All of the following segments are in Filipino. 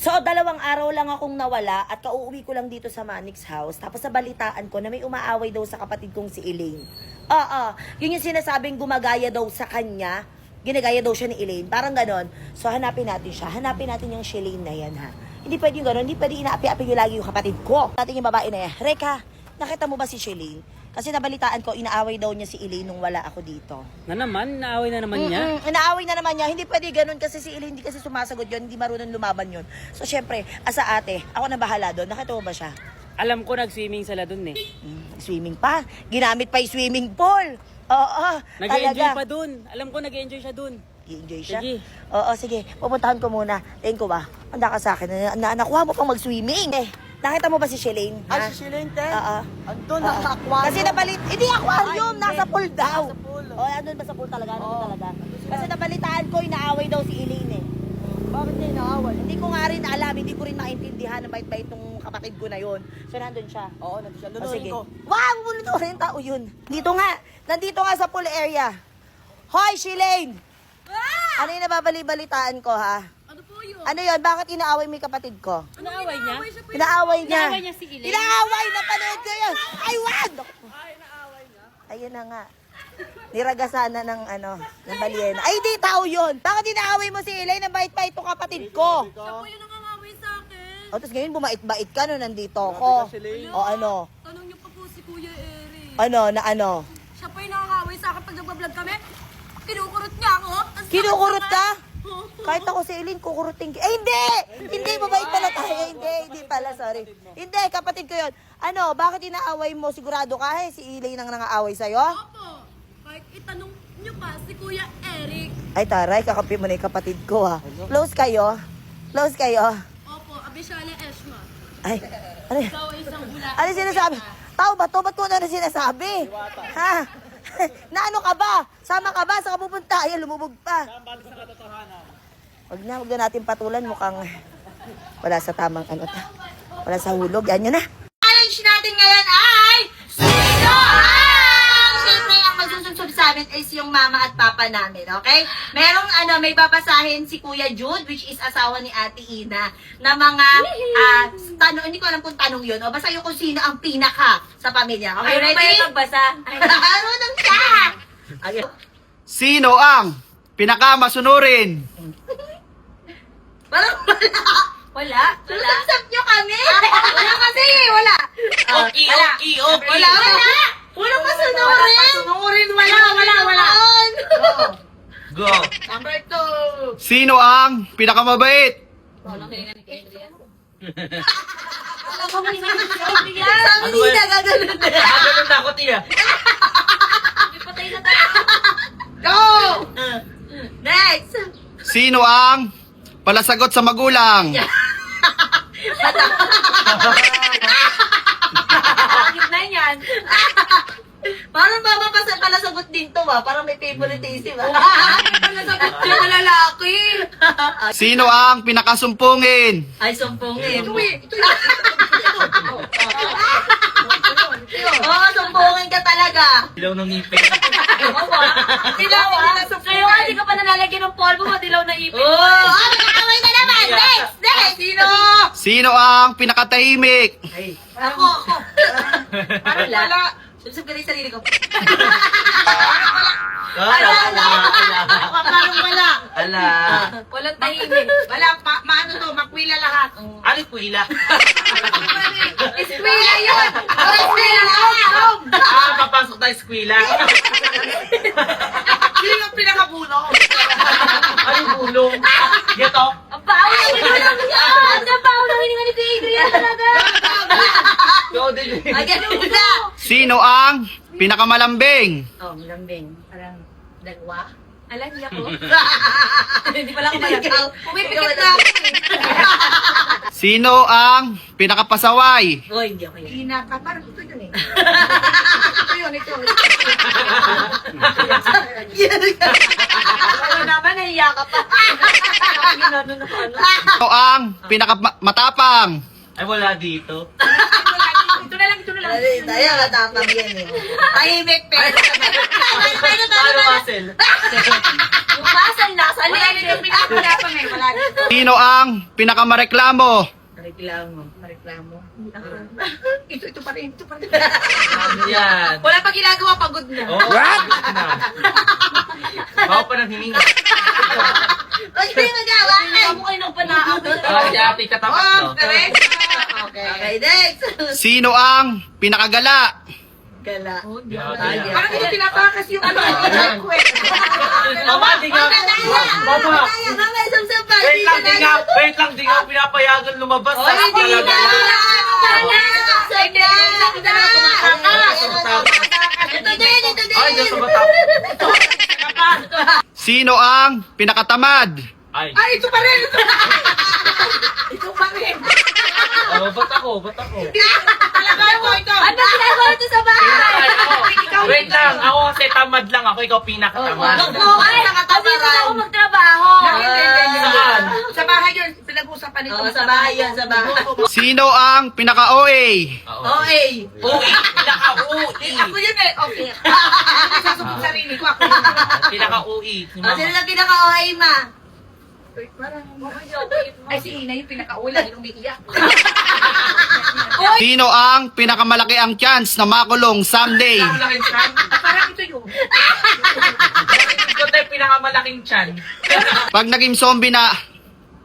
So, 2 araw lang akong nawala at kauuwi ko lang dito sa Manix house. Tapos nabalitaan ko na may umaaway daw sa kapatid kong si Elaine. Yun yung sinasabing gumagaya daw sa kanya. Ginagaya daw siya ni Elaine. Parang ganon. So, hanapin natin siya. Hanapin natin yung Shalane na yan, ha. Hindi pwede yung ganon. Hindi pwede inaapi-api yung lagi yung kapatid ko. Natin yung babae na yan. Reka, nakita mo ba si Shalane? Kasi nabalitaan ko, inaaway daw niya si Elaine nung wala ako dito. Na naman? Naaway na naman niya? Inaaway na naman niya. Hindi pwede ganun kasi si Elaine hindi kasi sumasagot yun. Hindi marunong lumaban yun. So, syempre, asa ate, ako na bahala doon. Nakita mo ba siya? Alam ko nag-swimming sila dun eh. Swimming pa. Ginamit pa yung swimming pool. Oo, Nag-enjoy talaga. pa dun. Alam ko nag-enjoy siya dun. I-enjoy siya? Sige. Oo, sige. Pupuntahan ko muna. Tingin ko ba? Handa ka sa akin. Nakuha mo pang mag-swimming. Nakita mo ba si Shalane? Ay, si Shalane, te? Oo. Andun, nasa aquarium. Kasi nabalit, hindi aquarium, Ay, nasa hindi. pool daw. Nasa pool. Andun ba sa pool talaga? Andun Oo. talaga. Kasi nabalitaan ko, inaaway daw si Elaine eh. Bakit niya inaaway? Hindi ko nga rin alam, hindi ko rin maintindihan ang bait-bait nung kapatid ko na yun. So, nandun siya. Oo, nandun siya. O, Lunurin sige. ko. Wow, lunurin tao yun. Nandito nga sa pool area. Hoy, Shalane! Ano yung nababali-balitaan ko, ha? Ano po yun? Ano yun? Bakit inaaway mo yung kapatid ko? Inaaway niya? Inaaway niya. Inaaway niya si Elaine? Inaaway! Napanood ko yun! Ay, wag! Ayun na nga. Niragasan na ng ng balyena. Ay, di tao yun. Bakit inaaway mo si Elaine? Ang bait-bait itong kapatid ko. Siya po yung nangangaway sa akin. O, tapos ngayon bumait-bait ka nung nandito ako. O, ano? Tanong niyo pa po si Kuya Eric. Ano? Siya po yung nangangaway sa akin pag nagbablog kami. Kinukurot niya ako. Tas Kinukurot ka? Oo. Kahit ako si Elaine, kukurutin ka. Hindi! Hindi, mabait pala tayo. Hindi pala, sorry. Hindi, kapatid ko yun. Ano, bakit inaaway mo? Sigurado ka si Elaine ang nangaaway sa'yo? Opo. Kahit itanong niyo pa si Kuya Eric. Ay, taray, kakampi mo na yung kapatid ko, ha. Close kayo? Close kayo? Opo, Abishala Eshma. Ay, ano yun? Ikaw ay isang hula. Ano sinasabi? Tao ba to? Ba't ko na sinasabi? Ha? Na ano ka ba? Sama ka ba? Saan ka pupunta? Ayan, lumubog pa. Wag na natin patulan. Mukhang wala sa tamang wala sa hulog. Yan yun na. Challenge natin ngayon ay Sino ang? Siyempre, ang magsusunsub sa amin is yung mama at papa namin, okay? Merong may babasahin si Kuya Jude, which is asawa ni Ate Ina, na mga tanong, hindi ko alam kung tanong yun, o basta yung kung sino ang pinaka sa pamilya. Okay, ready? magbasa? Marunong siya! Okay. Sino ang pinakamasunurin? Parang wala. Wala. Susubsub nyo kami. Wala kasi, wala. Wala. Wala. Walang masunurin. Wala. Go! Number 2. Sino ang pinakamabait? Sabi niya, gagano'n. Ganun na ako, tiya. Go! Next. Sino ang palasagot sa magulang? Bakit na yan? Parang pala sagot din to ba? Parang may favoritism ba? Palasagot din na lalaki. Sino ang pinakasumpungin? Ay, sumpungin. Oo, sumpungin ka talaga. Ilaw ng ngipin. Dilaw ah. Kayo nga, di ka pa nalalagyan ng polvo, madilaw na ipin. Nakakaway na naman. Next. Sino? Sino ang pinakatahimik? Ako. Parang wala. Susub ka rin yung sarili ko. Parang wala. Ala. Walang tahimik. Wala, maano to, makwila lahat. Ano kuila? Eskwila yun! Eskwila lahat! Papasok tayo sa kuila. Sino yung pinakabulo? Ano yung bulong? Geto? Ang baho na hininga ng yan! Ang baho na hininga ni Kuya Adrian talaga! Ikaw din. Ay, ganun na! Sino ang pinakamalambing? Oh, lambing. Parang dalawa. Alam niya ko. Hindi pala ako malagaw. Pumipikit na ako. Sino ang pinakapasaway? Hoy, hindi ako yun. Pinaka, parang ito yun eh. Ito. Ano naman, nahiya ka pa. Sino ang pinakamatapang? Ay, wala dito. Ito na lang. Tayo, matapang yan eh. Tahimik, pero. Paano, Marcel? Yung muscle nasa leg. Sino ang pinakamareklamo? Ano yan? Wala pa ginagawa, pagod na. Oh, what? Bawa pa ng hininga. Huwag kayo magawa. Ako kayo ng panaabot. Si ate katapat to. Okay, next. Sino ang pinakagala? Gala. Parang hindi pinapakas yung ano. Mama, di nga. Mama. Kaya nga, may sumsumpa. Wait lang, di nga pinapayagan lumabas. Oh, hindi Talaga. Ito din, ito din. Ay, Diyos sa matapos. Sino ang pinakatamad? Ay. Ito pa rin. Ito pa rin. Oh, ba't ako? Ano ginagawa ito sa bahay? Wait lang, ako kasi tamad lang ako, ikaw pinakatamad. Ay, kasi gusto ko magtrabaho. Saan? Sa bahay yun, pinag-usapan nito. Oh, sa bahay yan, sa bahay. Sino ang pinaka-OA? OA. Uwi, pinaka-uwi. Ako yun eh, okay. Sasubok sarili ko, ako yun. Pinaka-uwi. Si O, Mama. sino na pinaka-OA, ma? Ay, si Ina yung pinakaula, yung umiiyak. Sino ang pinakamalaki ang chance na makulong someday? Pinakamalaking chan? Parang ito yun. Ito tayo pinakamalaking chan. Pag naging zombie na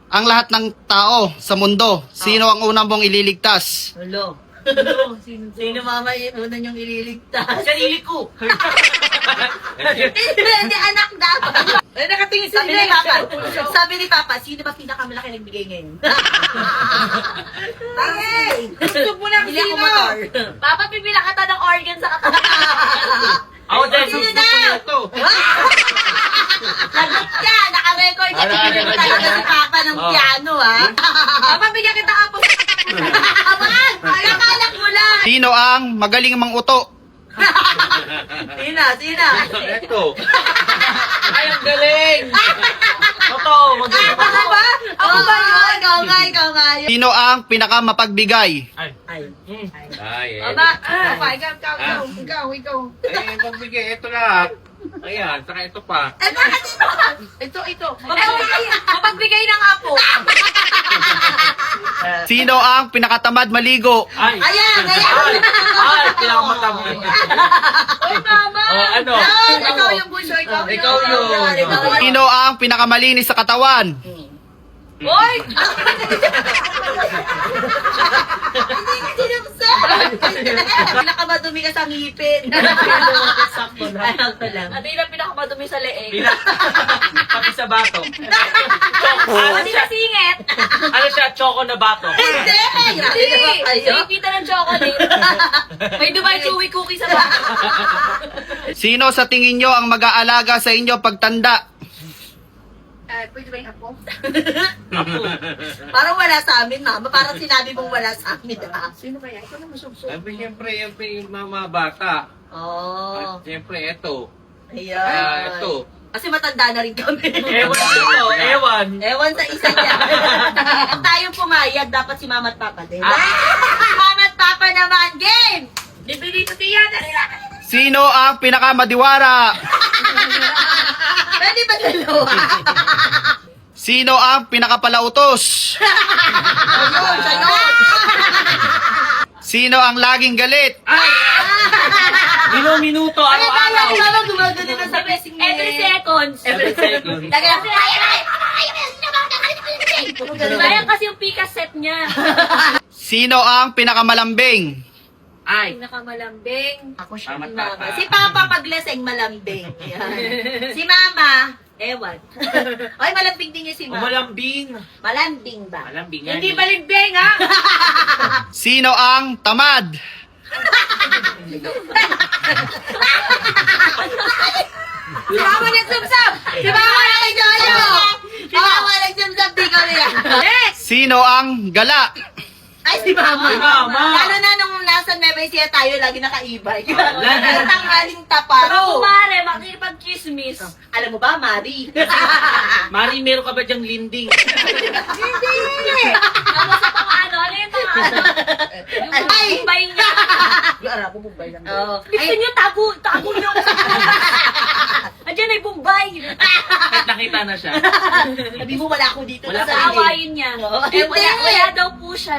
ang lahat ng tao sa mundo, sino ang unang mong ililigtas? Hello. Sino mama yung una niyong ililigtas? Sarili ko. Hindi, anak dapat. Ay, nakatingin si Sabi ni Ina. Papa, sabi ni Papa, sino ba pinakamalaki nagbigay ngayon? Ay! Gusto mo na Hindi ako sino? motor. Papa, pipila ka ng organ sa katawan. Ako din, Sino susunod na? ko na ito. Lagot ka! Naka-record ka. Naka-record Pinili mo talaga si Papa ng Oh. piano, ha? Papa, bigyan kita apo. Aman! Nakalak mo lang! Sino ang magaling manguto? Sino? Ito. Ay, ang galing. Totoo, magaling Ako ba? Ako ba yun? Ikaw nga yun. Sino ang pinakamapagbigay? Ay. Ay. Ay, Papa, Ikaw. Ay, pagbigay, ito lahat. Ayan, saka ito pa. Eh, bakit ito? Ito. mapagbigay ng apo. Sino ang pinakatamad maligo? Ay. Ayan! Ay, pinakamatama. Uy, mama. Oh, ano? Ikaw yung bunso, ikaw. Ikaw yun. Sino ang pinakamalinis sa katawan? Uy! Hindi ka sinumsam! Pinakamadumi ka sa ngipin. Sakto lang. Sakto lang. Ano yung pinakamadumi sa leeg? Pati sa bato. Ano siya singit? Ano siya? Choco na bato. Hindi! Grabe naman kayo. Nakikita ng chocolate. May Dubai Chewy cookie sa bahay. Sino sa tingin nyo ang mag-aalaga sa inyo pagtanda? Pwede ba yung ako? Parang wala sa amin, mama. Parang sinabi mong wala sa amin, ha? Sino kaya? Ikaw na masubso. Siyempre, yung mga bata. Oo. At siyempre, ito. Ayan. Ito. Kasi matanda na rin kami. Ewan dito, ewan. Ewan sa isa niya. At tayong pumayag, dapat si mama at papa din. Mama at papa naman, game! Libre dito si Yana. Sino ang pinakamadiwara? Pwede ba dalawa? Sino ang pinakapalautos? Ayun, sa'yo. Sino ang laging galit? Minuto, Ay, araw-araw. kaya mama gumagano na sa blessing niya. Every seconds. Every second. Tagal. Sayang kasi yung pika set niya. Sino ang pinakamalambing? Ay. Pinakamalambing. Ako siya. Tama, Mama. tata. Si Papa paglaseng malambing. Yan. Si Mama, ewan. Ay, malambing din niya si Mama. Umalambing. Malambing ba? Malambing. Hindi balimbing, ha? Sino ang tamad? Si Mama nagsumsam! Si Mama nagjoyo! Si Mama nagsumsam, di ko niya. Sino ang gala? Ay, si Mama. Si Mama. Lalo na nung nasa Nueva Ecija tayo, lagi naka-e-bike. Tanghaling taparo. Kumare, makikipag-chismis. Alam mo ba, Mari? Mari, meron ka ba dyang linding? Hindi! Ano sa pang ano? Ano yung pang ano? Ay! Yung bay niya. Ara, bubugbay lang. Oo. Gusto nyo, tago nyo. Andiyan ay Bombay. Kahit nakita na siya. Sabi mo, wala ako dito. Wala na sarili. Awayin niya. Eh, Wala daw po siya.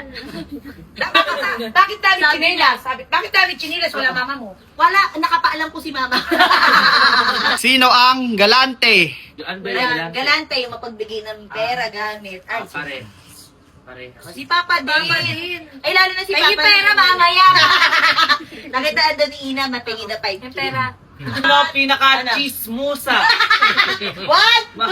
Bakit dami chinilas? Bakit dami chinilas? Wala mama mo. Wala, nakapaalam ko si mama. Sino ang galante? Ano ba yun? Galante yung mapagbigay ng pera, gamit. Ay, Pare. Pare. si Papa din. Ay, lalo na si Papa. Ay, yung pera mamaya. Nakitaan doon ni Ina, matingin na 5K. Yung pera. Ano pinaka-chismosa? 1, 2, 3!